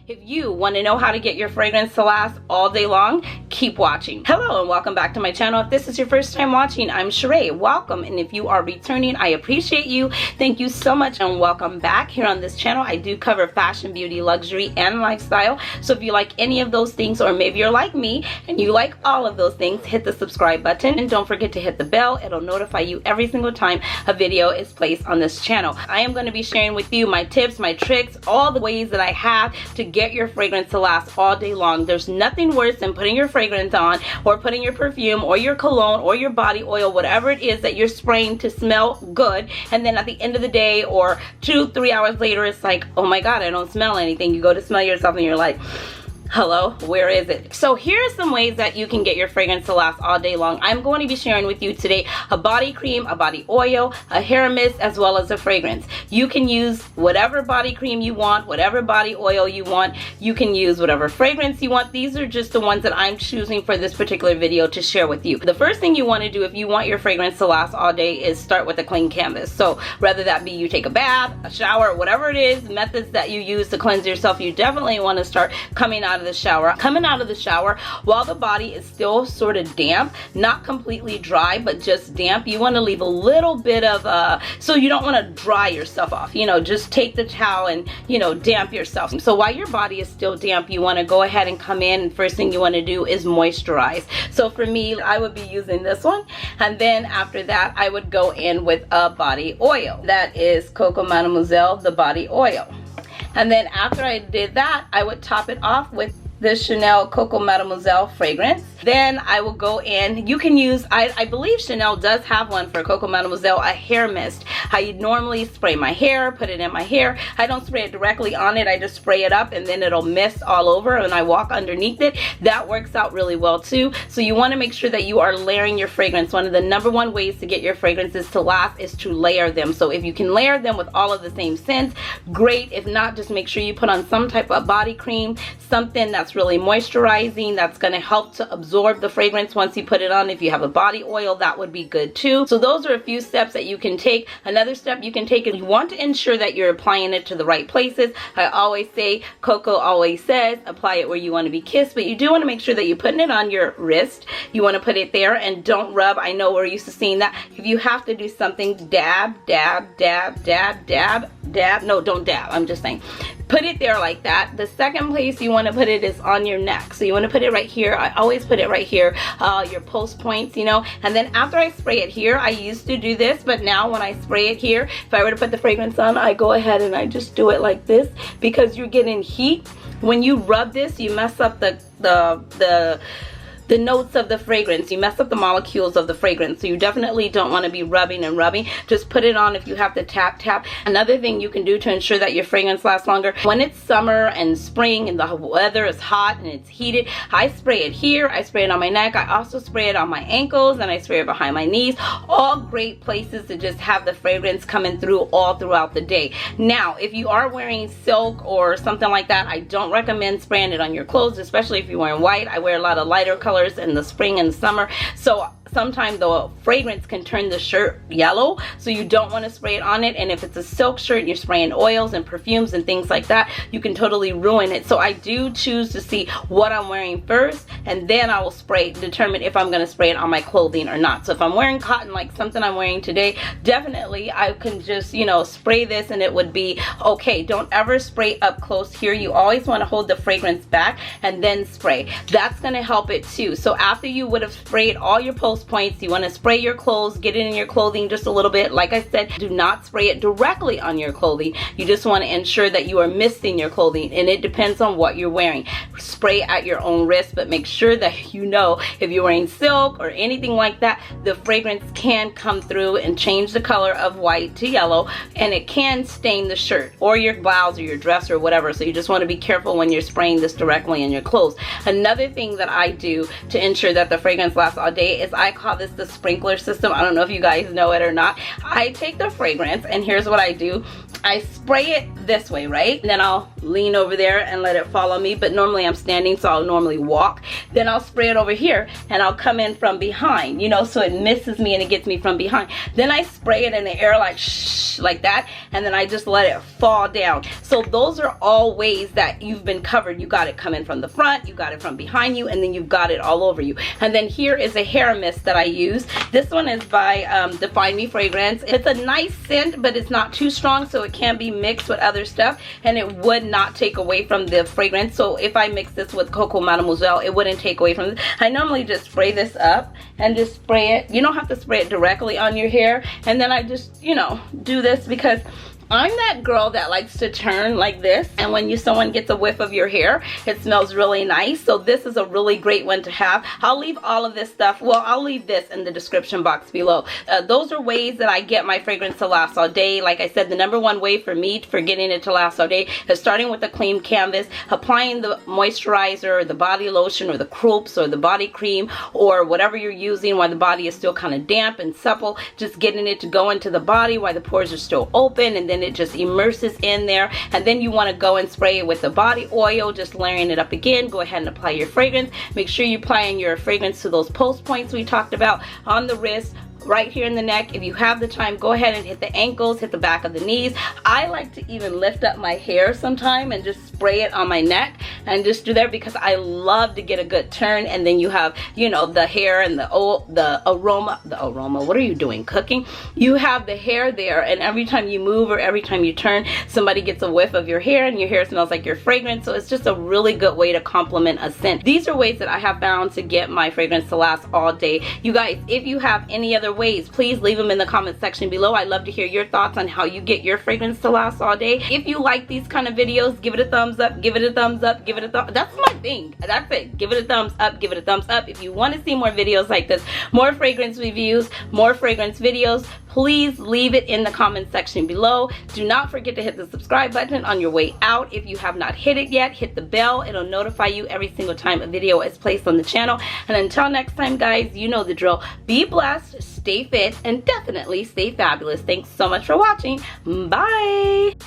If you want to know how to get your fragrance to last all day long, keep watching. Hello and welcome back to my channel. If this is your first time watching, I'm Cheraye. Welcome, and if you are returning, I appreciate you. Thank you so much and welcome back. Here on this channel, I do cover fashion, beauty, luxury, and lifestyle. So if you like any of those things, or maybe you're like me and you like all of those things, hit the subscribe button and don't forget to hit the bell. It'll notify you every single time a video is placed on this channel. I am going to be sharing with you my tips, my tricks, all the ways that I have to get your fragrance to last all day long. There's nothing worse than putting your fragrance on, or putting your perfume or your cologne or your body oil, whatever it is that you're spraying to smell good, and then at the end of the day or 2-3 hours later it's like, oh my god, I don't smell anything. You go to smell yourself and you're like, hello, where is it? So here are some ways that you can get your fragrance to last all day long. I'm going to be sharing with you today a body cream, a body oil, a hair mist, as well as a fragrance. You can use whatever body cream you want, whatever body oil you want. You can use whatever fragrance you want. These are just the ones that I'm choosing for this particular video to share with you. The first thing you want to do if you want your fragrance to last all day is start with a clean canvas. So whether that be you take a bath, a shower, whatever it is, methods that you use to cleanse yourself, you definitely want to start coming out of the shower while the body is still sort of damp, not completely dry, but just damp. You want to leave a little bit of so you don't want to dry yourself off, just take the towel and damp yourself. So while your body is still damp, you want to go ahead and come in, and first thing you want to do is moisturize. So for me, I would be using this one, and then after that I would go in with a body oil. That is Coco Mademoiselle, the body oil. And then after I did that, I would top it off with the Chanel Coco Mademoiselle fragrance. Then I will go in, you can use, I believe Chanel does have one for Coco Mademoiselle, a hair mist. I normally spray my hair, put it in my hair. I don't spray it directly on it, I just spray it up and then it'll mist all over and I walk underneath it. That works out really well too. So you want to make sure that you are layering your fragrance. One of the #1 ways to get your fragrances to last is to layer them. So if you can layer them with all of the same scents, great. If not, just make sure you put on some type of body cream, something that's really moisturizing, that's going to help to absorb the fragrance once you put it on. If you have a body oil, that would be good too. So those are a few steps that you can take. Another step you can take is you want to ensure that you're applying it to the right places. I always say, Coco always says, apply it where you want to be kissed, but you do want to make sure that you're putting it on your wrist. You want to put it there and don't rub. I know we're used to seeing that. If you have to do something, dab, dab, dab, dab, dab, dab. No, don't dab. I'm just saying. Put it there like that. The second place you want to put it is on your neck. So you want to put it right here. I always put it right here, your pulse points, and then after I spray it here, I used to do this, but now when I spray it here, if I were to put the fragrance on, I go ahead and I just do it like this, because you're getting heat. When you rub this, you mess up the notes of the fragrance. You mess up the molecules of the fragrance. So you definitely don't want to be rubbing and rubbing. Just put it on if you have to tap, tap. Another thing you can do to ensure that your fragrance lasts longer, when it's summer and spring and the weather is hot and it's heated, I spray it here, I spray it on my neck, I also spray it on my ankles, and I spray it behind my knees. All great places to just have the fragrance coming through all throughout the day. Now, if you are wearing silk or something like that, I don't recommend spraying it on your clothes, especially if you're wearing white. I wear a lot of lighter colors in the spring and summer, so sometimes the fragrance can turn the shirt yellow, so you don't want to spray it on it. And if it's a silk shirt and you're spraying oils and perfumes and things like that, you can totally ruin it. So I do choose to see what I'm wearing first, and then I will determine if I'm going to spray it on my clothing or not. So if I'm wearing cotton, like something I'm wearing today, definitely I can just spray this and it would be okay. Don't ever spray up close here. You always want to hold the fragrance back and then spray. That's going to help it too. So after you would have sprayed all your pulse points, you want to spray your clothes, get it in your clothing just a little bit. Like I said, do not spray it directly on your clothing. You just want to ensure that you are misting your clothing, and it depends on what you're wearing. Spray at your own risk, but make sure that if you're wearing silk or anything like that, the fragrance can come through and change the color of white to yellow, and it can stain the shirt or your blouse or your dress or whatever. So you just want to be careful when you're spraying this directly in your clothes. Another thing that I do to ensure that the fragrance lasts all day is I call this the sprinkler system. I don't know if you guys know it or not. I take the fragrance and here's what I do. I spray it this way, right? And then I'll lean over there and let it fall on me, but normally I'm standing, so I'll normally walk. Then I'll spray it over here, and I'll come in from behind, you know, so it misses me and it gets me from behind. Then I spray it in the air like shh, like that, and then I just let it fall down. So those are all ways that you've been covered. You got it coming from the front, you got it from behind you, and then you've got it all over you. And then here is a hair mist that I use. This one is by Defineme fragrance. It's a nice scent, but it's not too strong, so it can be mixed with other stuff, and it would not take away from the fragrance. So if I mix this with Coco Mademoiselle, it wouldn't take away from it. I normally just spray this up and just spray it. You don't have to spray it directly on your hair. And then I just, you know, do this because I'm that girl that likes to turn like this, and when someone gets a whiff of your hair, it smells really nice. So this is a really great one to have. I'll leave all of this stuff, well, I'll leave this in the description box below. Those are ways that I get my fragrance to last all day. Like I said, the #1 way for me for getting it to last all day is starting with a clean canvas, applying the moisturizer or the body lotion or the croups or the body cream or whatever you're using while the body is still kind of damp and supple, just getting it to go into the body while the pores are still open, and then it just immerses in there. And then you want to go and spray it with the body oil, just layering it up again. Go ahead and apply your fragrance. Make sure you're applying your fragrance to those pulse points we talked about on the wrist, right here in the neck. If you have the time, go ahead and hit the ankles, hit the back of the knees. I like to even lift up my hair sometime and just spray it on my neck and just do that because I love to get a good turn. And then you have, you know, the hair and the aroma, what are you doing, cooking? You have the hair there, and every time you move or every time you turn, somebody gets a whiff of your hair and your hair smells like your fragrance. So it's just a really good way to complement a scent. These are ways that I have found to get my fragrance to last all day. You guys, if you have any other ways, please leave them in the comment section below. I'd love to hear your thoughts on how you get your fragrance to last all day. If you like these kind of videos, give it a thumbs up, give it a thumbs up, give it a thumbs. That's my thing. That's it. Give it a thumbs up, give it a thumbs up. If you want to see more videos like this, more fragrance reviews, more fragrance videos, please leave it in the comment section below. Do not forget to hit the subscribe button on your way out. If you have not hit it yet, hit the bell. It'll notify you every single time a video is placed on the channel. And until next time, guys, you know the drill. Be blessed, stay fit, and definitely stay fabulous. Thanks so much for watching. Bye.